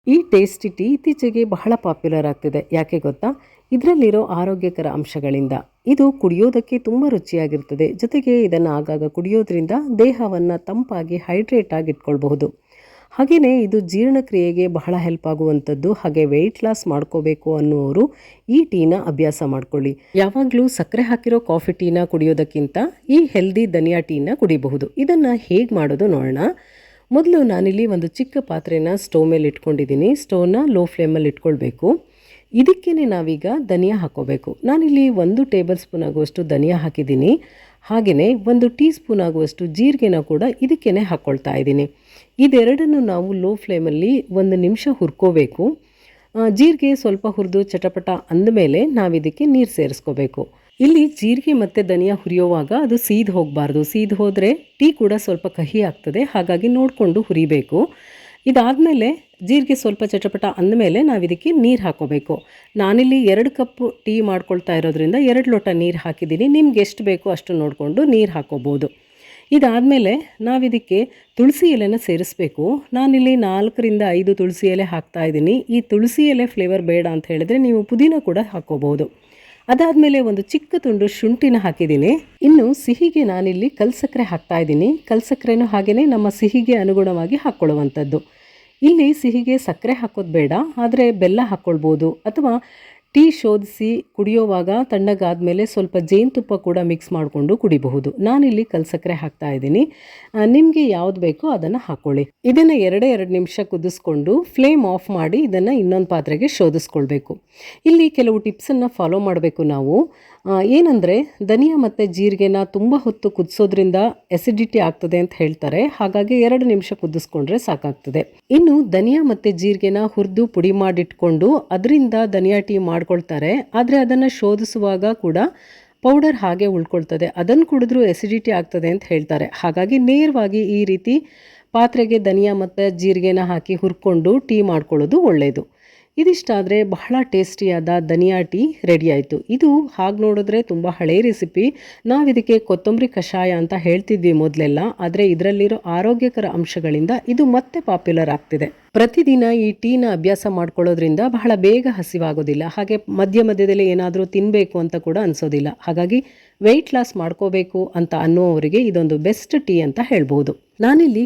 ಈ tasty tea ಇತ್ತೀಚೆಗೆ ಬಹಳ ಪಾಪ್ಯುಲರ್ ಆಗ್ತಿದೆ. ಯಾಕೆ ಗೊತ್ತಾ? ಇದರಲ್ಲಿರೋ ಆರೋಗ್ಯಕರ ಅಂಶಗಳಿಂದ. ಇದು ಕುಡಿಯೋದಕ್ಕೆ ತುಂಬ ರುಚಿಯಾಗಿರ್ತದೆ. ಜೊತೆಗೆ ಇದನ್ನು ಆಗಾಗ ಕುಡಿಯೋದ್ರಿಂದ ದೇಹವನ್ನು ತಂಪಾಗಿ ಹೈಡ್ರೇಟ್ ಆಗಿ ಇಟ್ಕೊಳ್ಬಹುದು. ಹಾಗೆಯೇ ಇದು ಜೀರ್ಣಕ್ರಿಯೆಗೆ ಬಹಳ ಹೆಲ್ಪ್ ಆಗುವಂಥದ್ದು. ಹಾಗೆ ವೆಯ್ಟ್ ಲಾಸ್ ಮಾಡ್ಕೋಬೇಕು ಅನ್ನುವರು ಈ ಟೀನ ಅಭ್ಯಾಸ ಮಾಡ್ಕೊಳ್ಳಿ. ಯಾವಾಗಲೂ ಸಕ್ಕರೆ ಹಾಕಿರೋ ಕಾಫಿ ಟೀನ ಕುಡಿಯೋದಕ್ಕಿಂತ ಈ ಹೆಲ್ದಿ ಧನಿಯಾ ಟೀನ ಕುಡಿಬಹುದು. ಇದನ್ನು ಹೇಗೆ ಮಾಡೋದು ನೋಡೋಣ. ಮೊದಲು ನಾನಿಲ್ಲಿ ಒಂದು ಚಿಕ್ಕ ಪಾತ್ರೆನ ಸ್ಟವ್ ಮೇಲೆ ಇಟ್ಕೊಂಡಿದ್ದೀನಿ. ಸ್ಟವ್ನ ಲೋ ಫ್ಲೇಮಲ್ಲಿ ಇಟ್ಕೊಳ್ಬೇಕು. ಇದಕ್ಕೇ ನಾವೀಗ ಧನಿಯಾ ಹಾಕ್ಕೋಬೇಕು. ನಾನಿಲ್ಲಿ 1 ಟೇಬಲ್ ಸ್ಪೂನ್ ಆಗುವಷ್ಟು ಧನಿಯಾ ಹಾಕಿದ್ದೀನಿ. ಹಾಗೆಯೇ 1 ಟೀ ಸ್ಪೂನ್ ಆಗುವಷ್ಟು ಜೀರಿಗೆನ ಕೂಡ ಇದಕ್ಕೇ ಹಾಕ್ಕೊಳ್ತಾ ಇದ್ದೀನಿ. ಇದೆರಡನ್ನು ನಾವು ಲೋ ಫ್ಲೇಮಲ್ಲಿ 1 ನಿಮಿಷ ಹುರ್ಕೋಬೇಕು. ಜೀರಿಗೆ ಸ್ವಲ್ಪ ಹುರಿದು ಚಟಪಟ ಅಂದಮೇಲೆ ನಾವಿದಕ್ಕೆ ನೀರು ಸೇರಿಸ್ಕೋಬೇಕು. ಇಲ್ಲಿ ಜೀರಿಗೆ ಮತ್ತು ಧನಿಯಾ ಹುರಿಯುವಾಗ ಅದು ಸೀದು ಹೋಗಬಾರ್ದು. ಸೀದು ಹೋದರೆ ಟೀ ಕೂಡ ಸ್ವಲ್ಪ ಕಹಿ ಆಗ್ತದೆ. ಹಾಗಾಗಿ ನೋಡಿಕೊಂಡು ಹುರಿಬೇಕು. ಇದಾದಮೇಲೆ ಜೀರಿಗೆ ಸ್ವಲ್ಪ ಚಟಪಟ ಅಂದಮೇಲೆ ನಾವಿದಕ್ಕೆ ನೀರು ಹಾಕ್ಕೋಬೇಕು. ನಾನಿಲ್ಲಿ 2 ಕಪ್ ಟೀ ಮಾಡ್ಕೊಳ್ತಾ ಇರೋದ್ರಿಂದ 2 ಲೋಟ ನೀರು ಹಾಕಿದ್ದೀನಿ. ನಿಮ್ಗೆ ಎಷ್ಟು ಬೇಕೋ ಅಷ್ಟು ನೋಡಿಕೊಂಡು ನೀರು ಹಾಕ್ಕೋಬೋದು. ಇದಾದಮೇಲೆ ನಾವಿದಕ್ಕೆ ತುಳಸಿ ಎಲೆನ ಸೇರಿಸಬೇಕು. ನಾನಿಲ್ಲಿ 4ರಿಂದ 5 ತುಳಸಿ ಎಲೆ ಹಾಕ್ತಾಯಿದ್ದೀನಿ. ಈ ತುಳಸಿ ಎಲೆ ಫ್ಲೇವರ್ ಬೇಡ ಅಂತ ಹೇಳಿದ್ರೆ ನೀವು ಪುದೀನ ಕೂಡ ಹಾಕ್ಕೋಬೋದು. ಅದಾದಮೇಲೆ ಒಂದು ಚಿಕ್ಕ ತುಂಡು ಶುಂಠಿನ ಹಾಕಿದ್ದೀನಿ. ಇನ್ನು ಸಿಹಿಗೆ ನಾನಿಲ್ಲಿ ಕಲ್ಸಕ್ಕರೆ ಹಾಕ್ತಾಯಿದ್ದೀನಿ. ಕಲ್ಸಕ್ಕರೆನೂ ಹಾಗೆಯೇ ನಮ್ಮ ಸಿಹಿಗೆ ಅನುಗುಣವಾಗಿ ಹಾಕ್ಕೊಳ್ಳುವಂಥದ್ದು. ಇಲ್ಲಿ ಸಿಹಿಗೆ ಸಕ್ಕರೆ ಹಾಕೋದು ಬೇಡ, ಆದರೆ ಬೆಲ್ಲ ಹಾಕ್ಕೊಳ್ಬೋದು. ಅಥವಾ ಟೀ ಶೋಧಿಸಿ ಕುಡಿಯೋವಾಗ ತಣ್ಣಗಾದಮೇಲೆ ಸ್ವಲ್ಪ ಜೇನುತುಪ್ಪ ಕೂಡ ಮಿಕ್ಸ್ ಮಾಡಿಕೊಂಡು ಕುಡಿಬಹುದು. ನಾನಿಲ್ಲಿ ಕಲ್ಸಕ್ಕರೆ ಹಾಕ್ತಾ ಇದ್ದೀನಿ. ನಿಮಗೆ ಯಾವ್ದು ಬೇಕೋ ಅದನ್ನು ಹಾಕ್ಕೊಳ್ಳಿ. ಇದನ್ನು 2 ನಿಮಿಷ ಕುದಿಸ್ಕೊಂಡು ಫ್ಲೇಮ್ ಆಫ್ ಮಾಡಿ ಇದನ್ನು ಇನ್ನೊಂದು ಪಾತ್ರೆಗೆ ಶೋಧಿಸ್ಕೊಳ್ಬೇಕು. ಇಲ್ಲಿ ಕೆಲವು ಟಿಪ್ಸನ್ನು ಫಾಲೋ ಮಾಡಬೇಕು ನಾವು. ಏನಂದರೆ ಧನಿಯಾ ಮತ್ತು ಜೀರಿಗೆನ ತುಂಬ ಹೊತ್ತು ಕುದಿಸೋದ್ರಿಂದ ಎಸಿಡಿಟಿ ಆಗ್ತದೆ ಅಂತ ಹೇಳ್ತಾರೆ. ಹಾಗಾಗಿ 2 ನಿಮಿಷ ಕುದಿಸ್ಕೊಂಡ್ರೆ ಸಾಕಾಗ್ತದೆ. ಇನ್ನು ಧನಿಯಾ ಮತ್ತು ಜೀರಿಗೆನ ಹುರಿದು ಪುಡಿ ಮಾಡಿಟ್ಕೊಂಡು ಅದರಿಂದ ಧನಿಯಾ ಟೀ ಮಾಡ್ಕೊಳ್ತಾರೆ. ಆದರೆ ಅದನ್ನು ಶೋಧಿಸುವಾಗ ಕೂಡ ಪೌಡರ್ ಹಾಗೆ ಉಳ್ಕೊಳ್ತದೆ. ಅದನ್ನು ಕುಡಿದ್ರೂ ಎಸಿಡಿಟಿ ಆಗ್ತದೆ ಅಂತ ಹೇಳ್ತಾರೆ. ಹಾಗಾಗಿ ನೇರವಾಗಿ ಈ ರೀತಿ ಪಾತ್ರೆಗೆ ಧನಿಯಾ ಮತ್ತು ಜೀರಿಗೆನ ಹಾಕಿ ಹುರ್ಕೊಂಡು ಟೀ ಮಾಡ್ಕೊಳ್ಳೋದು ಒಳ್ಳೆಯದು. ಇದಿಷ್ಟಾದರೆ ಬಹಳ ಟೇಸ್ಟಿಯಾದ ಧನಿಯಾ ಟೀ ರೆಡಿ ಆಯಿತು. ಇದು ಹಾಗೆ ನೋಡಿದ್ರೆ ತುಂಬ ಹಳೆಯ ರೆಸಿಪಿ. ನಾವಿದಕ್ಕೆ ಕೊತ್ತಂಬರಿ ಕಷಾಯ ಅಂತ ಹೇಳ್ತಿದ್ವಿ ಮೊದಲೆಲ್ಲ. ಆದರೆ ಇದರಲ್ಲಿರೋ ಆರೋಗ್ಯಕರ ಅಂಶಗಳಿಂದ ಇದು ಮತ್ತೆ ಪಾಪ್ಯುಲರ್ ಆಗ್ತಿದೆ. ಪ್ರತಿದಿನ ಈ ಟೀನ ಅಭ್ಯಾಸ ಮಾಡ್ಕೊಳ್ಳೋದ್ರಿಂದ ಬಹಳ ಬೇಗ ಹಸಿವಾಗೋದಿಲ್ಲ. ಹಾಗೆ ಮಧ್ಯದಲ್ಲಿ ಏನಾದರೂ ತಿನ್ನಬೇಕು ಅಂತ ಕೂಡ ಅನಿಸೋದಿಲ್ಲ. ಹಾಗಾಗಿ ವೆಯ್ಟ್ ಲಾಸ್ ಮಾಡ್ಕೋಬೇಕು ಅಂತ ಅನ್ನೋವರಿಗೆ ಇದೊಂದು ಬೆಸ್ಟ್ ಟೀ ಅಂತ ಹೇಳ್ಬೋದು. ನಾನಿಲ್ಲಿ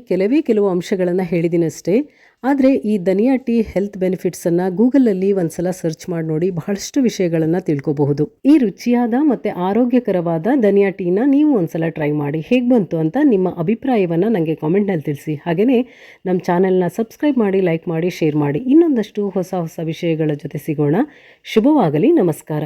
ಕೆಲವು ಅಂಶಗಳನ್ನು ಹೇಳಿದ್ದೀನಷ್ಟೇ. ಆದರೆ ಈ ಧನಿಯಾ ಟೀ ಹೆಲ್ತ್ ಬೆನಿಫಿಟ್ಸನ್ನು ಗೂಗಲಲ್ಲಿ ಒಂದ್ಸಲ ಸರ್ಚ್ ಮಾಡಿ ನೋಡಿ, ಬಹಳಷ್ಟು ವಿಷಯಗಳನ್ನು ತಿಳ್ಕೊಬಹುದು. ಈ ರುಚಿಯಾದ ಮತ್ತು ಆರೋಗ್ಯಕರವಾದ ಧನಿಯಾ ಟೀನ ನೀವು ಒಂದ್ಸಲ ಟ್ರೈ ಮಾಡಿ. ಹೇಗೆ ಬಂತು ಅಂತ ನಿಮ್ಮ ಅಭಿಪ್ರಾಯವನ್ನು ನನಗೆ ಕಾಮೆಂಟ್ನಲ್ಲಿ ತಿಳಿಸಿ. ಹಾಗೆಯೇ ನಮ್ಮ ಚಾನೆಲ್ನ ಸಬ್ಸ್ಕ್ರೈಬ್ ಮಾಡಿ, ಲೈಕ್ ಮಾಡಿ, ಶೇರ್ ಮಾಡಿ. ಇನ್ನೊಂದಷ್ಟು ಹೊಸ ವಿಷಯಗಳ ಜೊತೆ ಸಿಗೋಣ. ಶುಭವಾಗಲಿ. ನಮಸ್ಕಾರ.